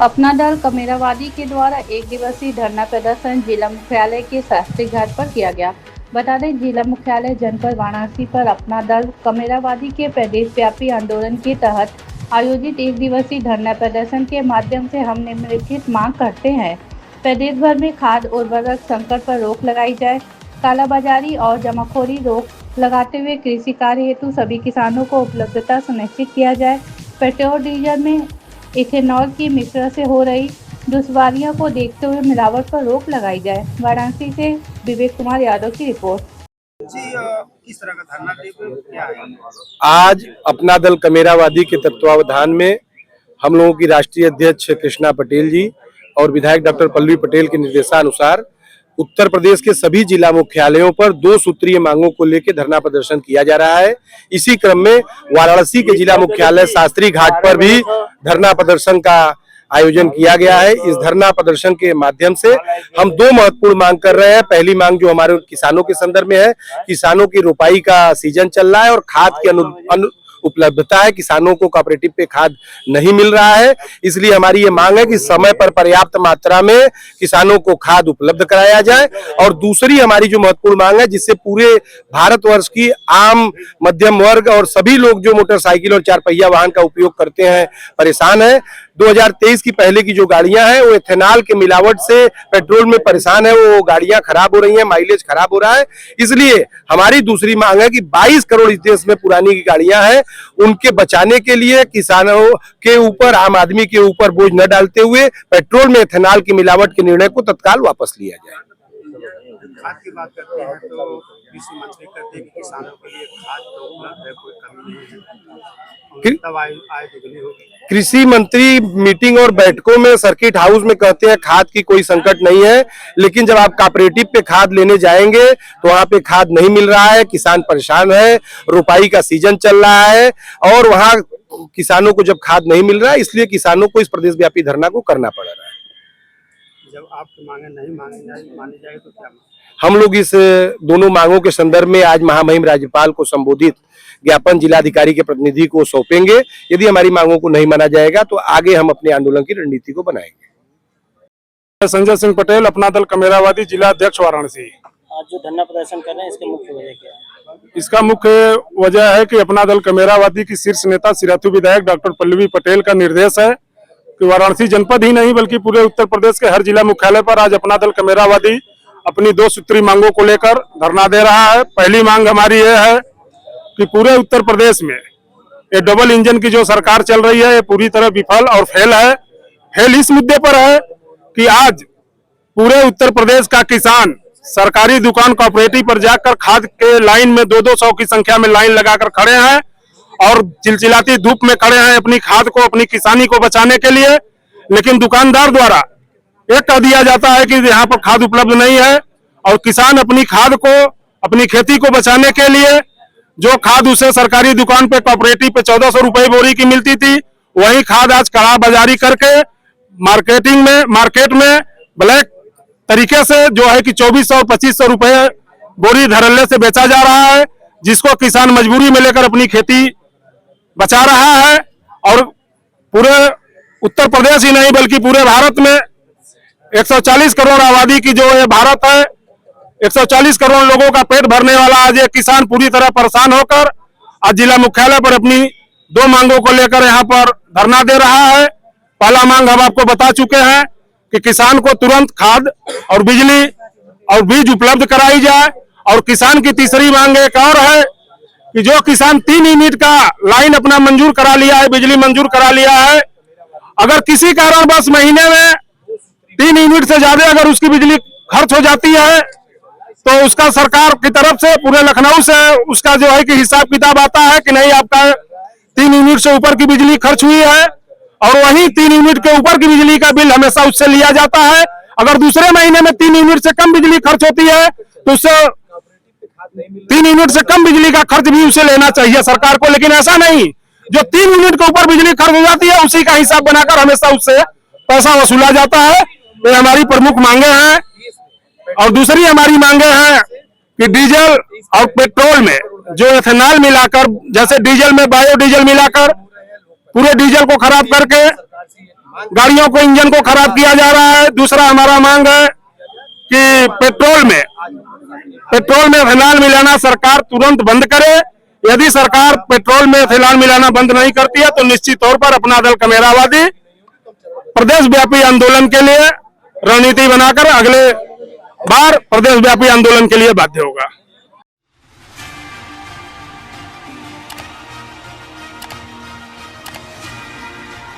अपना दल कमेरावादी के द्वारा एक दिवसीय धरना प्रदर्शन जिला मुख्यालय के शास्त्री घाट पर किया गया। बता दें, जिला मुख्यालय जनपद वाराणसी पर अपना दल कमेरावादी के प्रदेश व्यापी आंदोलन के तहत आयोजित एक दिवसीय धरना प्रदर्शन के माध्यम से हम निम्नलिखित मांग करते हैं। प्रदेश भर में खाद उर्वरक संकट पर रोक लगाई जाए, कालाबाजारी और जमाखोरी रोक लगाते हुए कृषि कार्य हेतु सभी किसानों को उपलब्धता सुनिश्चित किया जाए, पेट्रोल डीजल में इथेनॉल की मिश्रण से हो रही दुश्वारियों को देखते हुए मिलावट पर रोक लगाई जाए। वाराणसी से विवेक कुमार यादव की रिपोर्ट। जी, किस तरह का धरना क्या है? आज अपना दल कमेरावादी के तत्वावधान में हम लोगों की राष्ट्रीय अध्यक्ष कृष्णा पटेल जी और विधायक डॉक्टर पल्लवी पटेल के निर्देशानुसार उत्तर प्रदेश के सभी जिला मुख्यालयों पर 2 सूत्रीय मांगों को लेकर धरना प्रदर्शन किया जा रहा है। इसी क्रम में वाराणसी के जिला मुख्यालय शास्त्री घाट पर भी धरना प्रदर्शन का आयोजन किया गया है। इस धरना प्रदर्शन के माध्यम से हम 2 महत्वपूर्ण मांग कर रहे हैं। पहली मांग जो हमारे किसानों के संदर्भ में है, किसानों की रोपाई का सीजन चल रहा है और खाद की उपलब्धता है, किसानों को कोऑपरेटिव पे खाद नहीं मिल रहा है। इसलिए हमारी ये मांग है कि समय पर पर्याप्त मात्रा में किसानों को खाद उपलब्ध कराया जाए। और दूसरी हमारी जो महत्वपूर्ण मांग है, जिससे पूरे भारतवर्ष की आम मध्यम वर्ग और सभी लोग जो मोटरसाइकिल और 4 पहिया वाहन का उपयोग करते हैं परेशान है। 2023 की पहले की जो गाड़ियां हैं वो इथेनॉल के मिलावट से पेट्रोल में परेशान है, वो गाड़ियां खराब हो रही हैं, माइलेज खराब हो रहा है। इसलिए हमारी दूसरी मांग है कि 22 करोड़ इस देश में पुरानी की गाड़ियां हैं, उनके बचाने के लिए किसानों के ऊपर, आम आदमी के ऊपर बोझ न डालते हुए पेट्रोल में इथेनॉल की मिलावट के निर्णय को तत्काल वापस लिया जाए। खाद की बात करते हैं तो कृषि मंत्री कहते हैं कि किसानों के लिए खाद तो उपलब्ध है, कोई कमी नहीं है, तब आय दुगनी होगी। कृषि मंत्री मीटिंग और बैठकों में सर्किट हाउस में कहते हैं खाद की कोई संकट नहीं है, लेकिन जब आप कोऑपरेटिव पे खाद लेने जाएंगे तो वहां पे खाद नहीं मिल रहा है, किसान परेशान है, रोपाई का सीजन चल रहा है और वहां किसानों को जब खाद नहीं मिल रहा है, इसलिए किसानों को इस प्रदेश व्यापी धरना को करना पड़ रहा है। जब आपकी मांगे नहीं मानी जाए तो क्या? हम लोग इस दोनों मांगों के संदर्भ में आज महामहिम राज्यपाल को संबोधित ज्ञापन जिलाधिकारी के प्रतिनिधि को सौंपेंगे। यदि हमारी मांगों को नहीं माना जाएगा तो आगे हम अपने आंदोलन की रणनीति को बनाएंगे। संजय सिंह पटेल, अपना दल कमेरावादी, जिला अध्यक्ष वाराणसी। आज जो धरना प्रदर्शन कर रहे हैं, इसकी मुख्य वजह क्या है? इसका मुख्य वजह है कि अपना दल कमेरावादी की शीर्ष नेता सिराथू विधायक डॉक्टर पल्लवी पटेल का निर्देश है कि वाराणसी जनपद ही नहीं बल्कि पूरे उत्तर प्रदेश के हर जिला मुख्यालय पर आज अपना दल कमेरावादी अपनी 2 सूत्री मांगों को लेकर धरना दे रहा है। पहली मांग हमारी यह है कि पूरे उत्तर प्रदेश में ये डबल इंजन की जो सरकार चल रही है, ये पूरी तरह विफल और फेल है। फेल इस मुद्दे पर है कि आज पूरे उत्तर प्रदेश का किसान सरकारी दुकान कोऑपरेटिव पर जाकर खाद के लाइन में 200 की संख्या में लाइन लगाकर खड़े हैं और चिलचिलाती धूप में खड़े हैं अपनी खाद को, अपनी किसानी को बचाने के लिए। लेकिन दुकानदार द्वारा एक कह दिया जाता है कि यहाँ पर खाद उपलब्ध नहीं है और किसान अपनी खाद को, अपनी खेती को बचाने के लिए जो खाद उसे सरकारी दुकान पे कोऑपरेटिव पे 1400 रुपए बोरी की मिलती थी, वही खाद आज कालाबाजारी करके मार्केट में ब्लैक तरीके से जो है कि 2400 और 2500 रुपए बोरी धरल्ले से बेचा जा रहा है, जिसको किसान मजबूरी में लेकर अपनी खेती बचा रहा है। और पूरे उत्तर प्रदेश ही नहीं बल्कि पूरे भारत में 140 करोड़ आबादी की जो ये भारत है, 140 करोड़ लोगों का पेट भरने वाला आज ये किसान पूरी तरह परेशान होकर आज जिला मुख्यालय पर अपनी 2 मांगों को लेकर यहाँ पर धरना दे रहा है। पहला मांग हम आपको बता चुके हैं कि किसान को तुरंत खाद और बिजली और बीज उपलब्ध कराई जाए। और किसान की तीसरी मांग एक और है कि जो किसान 3 यूनिट का लाइन अपना मंजूर करा लिया है, बिजली मंजूर करा लिया है, अगर किसी कारणवश महीने में 3 यूनिट से ज्यादा अगर उसकी बिजली खर्च हो जाती है तो उसका सरकार की तरफ से पूरे लखनऊ से उसका जो है कि हिसाब किताब आता है कि नहीं, आपका 3 यूनिट से ऊपर की बिजली खर्च हुई है और वही 3 यूनिट के ऊपर की बिजली का बिल हमेशा उससे लिया जाता है। अगर दूसरे महीने में 3 यूनिट से कम बिजली खर्च होती है तो उससे 3 यूनिट से कम बिजली का खर्च भी उसे लेना चाहिए सरकार को। लेकिन ऐसा नहीं, जो 3 यूनिट के ऊपर बिजली खर्च हो जाती है उसी का हिसाब बनाकर हमेशा उससे पैसा वसूला जाता है। ये हमारी प्रमुख मांगे हैं। और दूसरी हमारी मांगे हैं कि डीजल और पेट्रोल में जो इथेनॉल मिलाकर, जैसे डीजल में बायोडीजल मिलाकर पूरे डीजल को खराब करके गाड़ियों को, इंजन को खराब किया जा रहा है। दूसरा हमारा मांग है कि पेट्रोल में एथेनॉल मिलाना सरकार तुरंत बंद करे। यदि सरकार पेट्रोल में एथेनॉल मिलाना बंद नहीं करती है तो निश्चित तौर पर अपना दल कमेरावादी प्रदेश व्यापी आंदोलन के लिए रणनीति बनाकर अगले बार प्रदेश व्यापी आंदोलन के लिए बाध्य होगा।